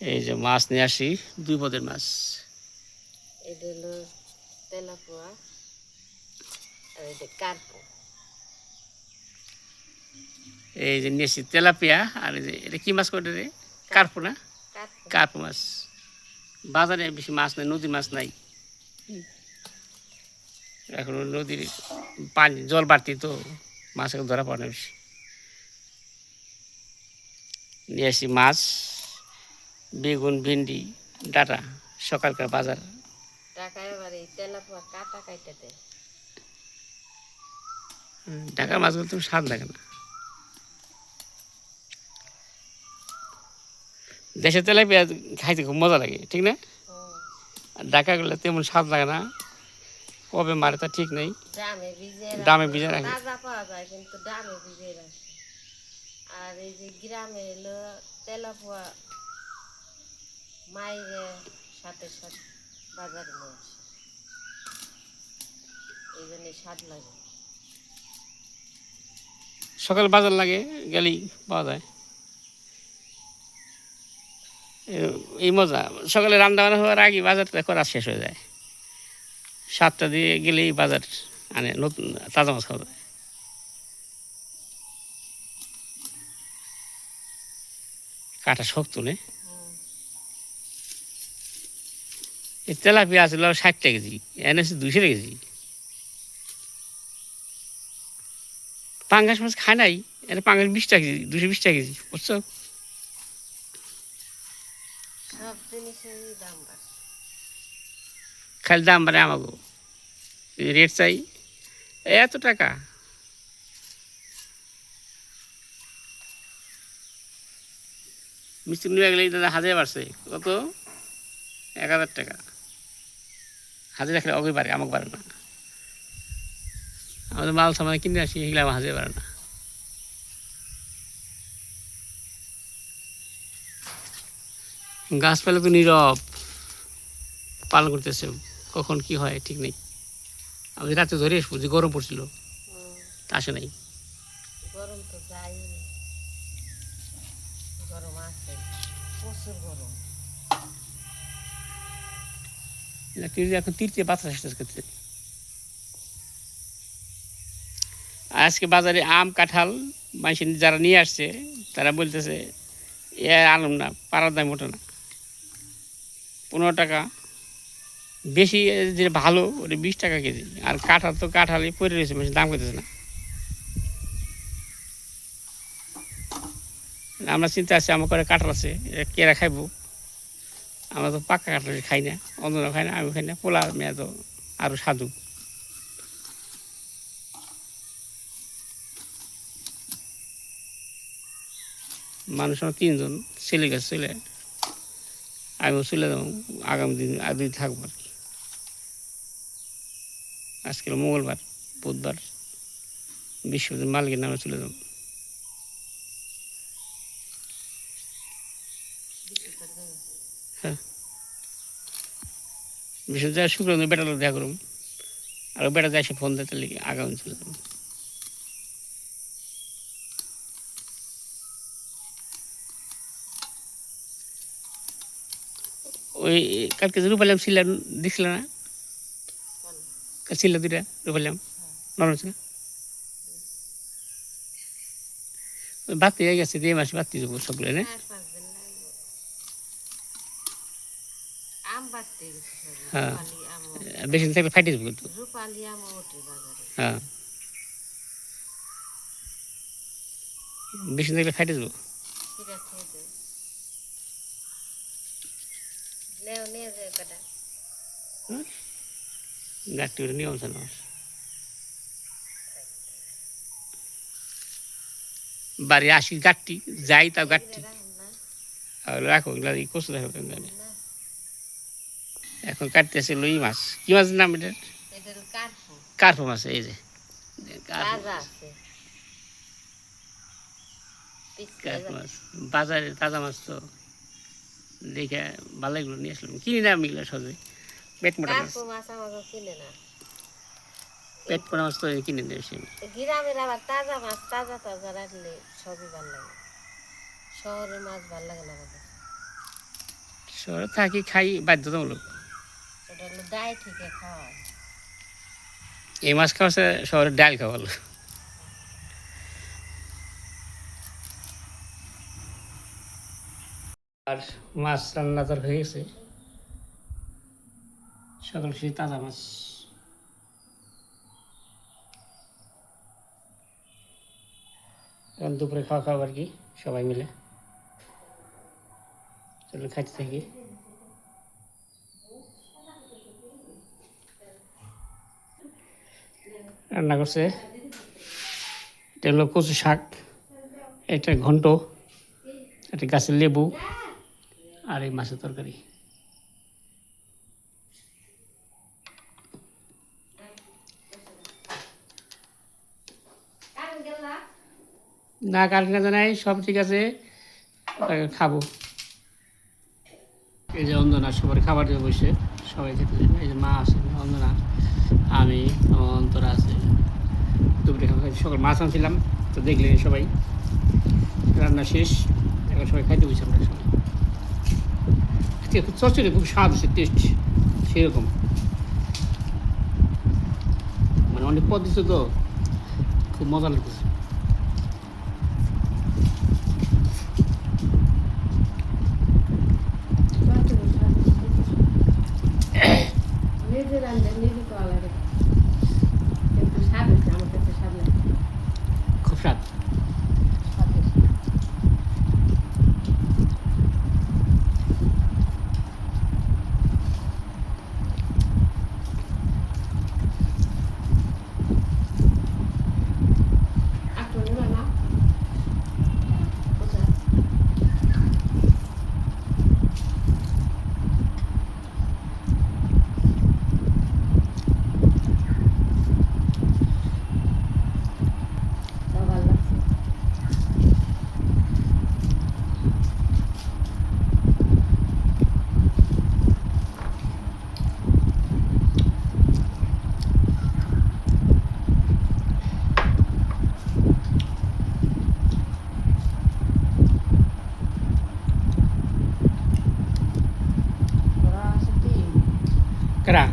এই যে মাছ নিয়ে আসি, 2 পদের মাছ। এটা হলো তেলাপোয়া আর এটা কার্পু। এই যে নিয়েছি তেলাপিয়া, আর এই যে এটা কি মাছ করে রে? কার্পু না? কার্পু। কার্পু মাছ। বাজারে বেশি মাছ নাই, নদীর মাছ নাই এখন। নদীর পানি জল বাড়তি তো মাছ এখন ধরা পড়ে না বেশি। নিয়ে আসি মাছ, বেগুন, ভিন্ডি, ডাটা, সকালকার বাজার। টাকা এবার এই তেলাপোয়া কাটা কাইটা দেয়। ঢাকার মাছগুলো তো স্বাদ লাগে না। দেশের তেলাপিয়া খাইতে খুব মজা লাগে, ঠিক না? আর ঢাকাগুলো তেমন স্বাদ লাগে না, কবে মারে তা ঠিক নেই। দামে ভিজে রাখে। তাজা পাওয়া যায় কিন্তু দামে ভিজে রাখে। আর এই যে গ্রামে এলো তেলাপোয়া মায়ের সাথে সাথে বাজারে নিয়ে আসে, এই জন্য স্বাদ লাগে। সকালে বাজার লাগে, গেলেই পাওয়া যায়। এই মজা, সকালে রান্না বান্না হওয়ার আগে বাজারটা করা শেষ হয়ে যায়। 7টা দিয়ে গেলেই বাজার আনে, নতুন তাজা মাছ খাওয়া যায়। কাটা শক্ত নে। এই তেলাপিয়া আছিল 60 টাকা কেজি, এনেছে 200 টাকা কেজি। পাঙ্গাস মাছ খায় নাই, এটা পাঙ্গাস 20 টাকা কেজি, 220 টাকা কেজি, বুঝছো? সব জিনিসেরই দাম বাড়ে। খালি দাম বাড়ে আমাকে, রেট চাই এত টাকা। মিষ্টি নিয়ে গেলে দাদা হাজার বাড়ছে, কত? 1000 টাকা। হাজার রাখলে অগে বাড়ে, আমাকে বাড়ে না। আমাদের মাল সামান কিনে আসি, এগুলো আমার হাজার বাড়ে না। গাছপালা তো নীরব, পালন করতেছে, কখন কি হয় ঠিক নেই। আমি রাতে ধরে আসবো, যে গরম পড়ছিল তা আসে নাই। গরম তো যায়নি, গরম আছে, প্রচুর গরম। এখন 3 বাতাস করতে। আজকে বাজারে আম কাঁঠাল মানুষ যারা নিয়ে আসছে তারা বলতেছে এ আনলাম না, পাড়ার দাম ওঠে না। 15 টাকা বেশি, যে ভালো ওটা 20 টাকা কেজি। আর কাঁঠাল তো কাঁঠালই পড়ে রয়েছে, বেশি দাম করতেছে না। আমরা চিন্তা আছি আমার করে কাঁঠাল আছে, কেরা খাইবো। আমরা তো পাক্কা কাঁঠাল খাই না, অন্যরা খাই না, আমি খাই না। পোলা মেয়া তো আরও সাধু। মানুষ আমার 3 জন, ছেলে গেছে চলে, আমিও চলে যাবো আগামী দিন, আর 2 থাকবো আর কি। আজকে মঙ্গলবার, বুধবার বৃহস্পতিবার মালিকের নামে চলে যাবো। হ্যাঁ, বৃহস্পতিবার শুক্রবার বেটার দেখা করুন, আর বেটা যায় সে ফোন দেয়, তাহলে আগামী চলে যাবো। ওই কালকে যে রূপালাম ছিলাম, দেখছিল না? ছিল 2টা রূপালাম, নরম ছিল। ওই বাতি হয়ে গেছে, 2 মাস বাতি দেবো সবগুলো না। হ্যাঁ, বেশি দিন থাকলে ফাইটে যাবো কিন্তু। হ্যাঁ, বেশি দিন থাকলে ফাইটে যাবো। গাছটি ওটা নিয়ম আছে না, বাড়ি আসি গাঠটি যাই, তাও গাঠটি রাখো, কচু দেখো। এখন কাটতেছে লই মাছ। কি মাছের নাম এটা? কার্পু মাছ। এই যে কার্পু মাছ, বাজারে তাজা মাছ তো দেখে ভালো লাগলো, নিয়ে আসলাম। কিনি না আমি এগুলো সহজে, পেট মোটা মাছ। পেট মোটা মাছ তো কিনে নিয়ে আসি। গ্রামের আবার তাজা মাছ তাজা তাজা রাখলে সবই ভালো লাগে, শহরের মাছ ভালো লাগে না। শহরে থাকি খাই বাধ্যতামূলক। ওটা হলো দায় থেকে খাওয়া। এই মাছ খাওয়াছে শহরে ডাল খাওয়ালো। আর মাছ রান্না তোর হয়ে গেছে, সকাল সে তাজা মাছ। এখন দুপুরে খাওয়া খাওয়া আর কি সবাই মিলে। চলো খাইতে থাকি। রান্না করছে, এটা হলো কচু শাক, এটা ঘন্ট, একটা গাছের লেবু, আর এই মাছের তরকারি। না কালকে জানাই সব ঠিক আছে, খাবো। এই যে অঞ্জনা সবার খাবার দিয়ে বসে সবাই খেতে যাবে। এই যে মা আছে, অঞ্জনা, আমি, অন্তরা আছে। দুপুরে খাওয়া সকাল মাছ আনছিলাম, তো দেখলে সবাই রান্না শেষ, এখন সবাই খাইতে বসে আমরা সবাই। আজকে খুব চচ্চড়ি, খুব স্বাদ আছে, টেস্ট সেরকম, মানে অনেক পদ্ধতি তো, খুব মজা লাগতেছে। খুব স্বাদ। কেরা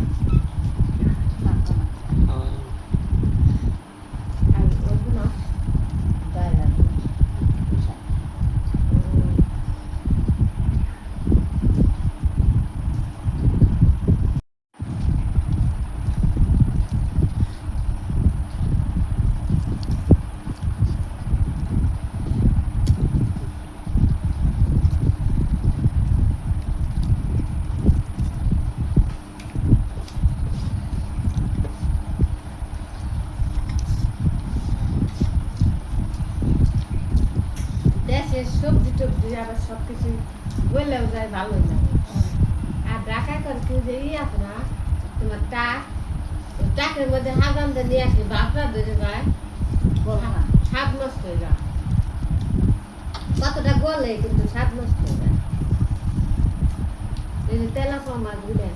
দেশের সবজি টবজি আবার সবকিছু বললেও যায় ভালোই লাগে। আর ঢাকায় করে কেউ যে আছে না, তোমার টাকের মধ্যে হাজান দিয়ে নিয়ে আসি, বাপরা ধরে যায়, স্বাদ নষ্ট হয়ে যায়। কতটা গলে কিন্তু স্বাদ নষ্ট হয়ে যায়। এই যে তেলাপোয়া মাছ গুলো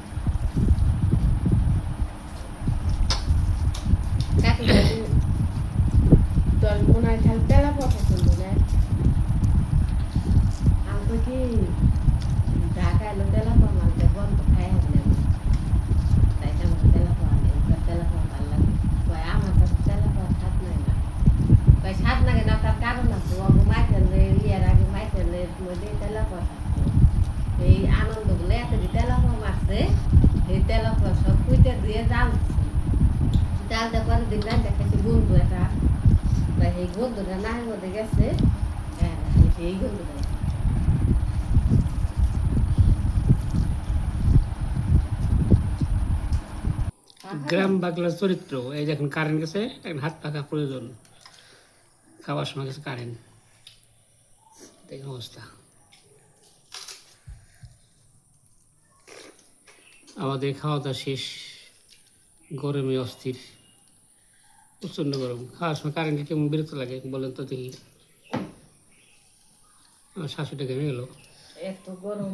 তোর মনে হয় খালি তেলাপোয়া পছন্দ না। আমি তো কি ঢাকায় এলো তেলাপোয়া মাছ দিয়ে বন্ধ খাই হবে না, তাই আমার তেলাপোয়া নেই। তেলাপোয়া ভালো লাগে, আমার কাছে তেলাপোয়া স্বাদ নাই না। স্বাদ লাগে না, তার কারণ আছে। মাইকেলে ইয়ের আগে মাইকেলের মধ্যে তেলাপোয়া থাকতো, এই আনন্দ বলে এত যে তেলাপোয়া মারছে, এই তেলাপোয়া সব কুইতে দিয়ে জ্বালছে, জ্বালতে পরে দিন দেখাচ্ছে বন্ধু এটা, এই বন্ধুটা নাহের মধ্যে গেছে, হ্যাঁ এই বন্ধুটা। গ্রাম বাংলার চরিত্র। এই যখন কারেন্ট গেছে, এখন হাত পাখা প্রয়োজন, খাওয়ার সময় গেছে কারেন্ট, দেখুন অবস্থা। আমাদের খাওয়া দাওয়া শেষ, গরমে অস্থির, প্রচণ্ড গরম। খাওয়ার সময় কারেন্টে কেমন বিরক্ত লাগে বলেন তো দেখি। আমার শাশুড়িটা ঘেমে গেল, এত গরম।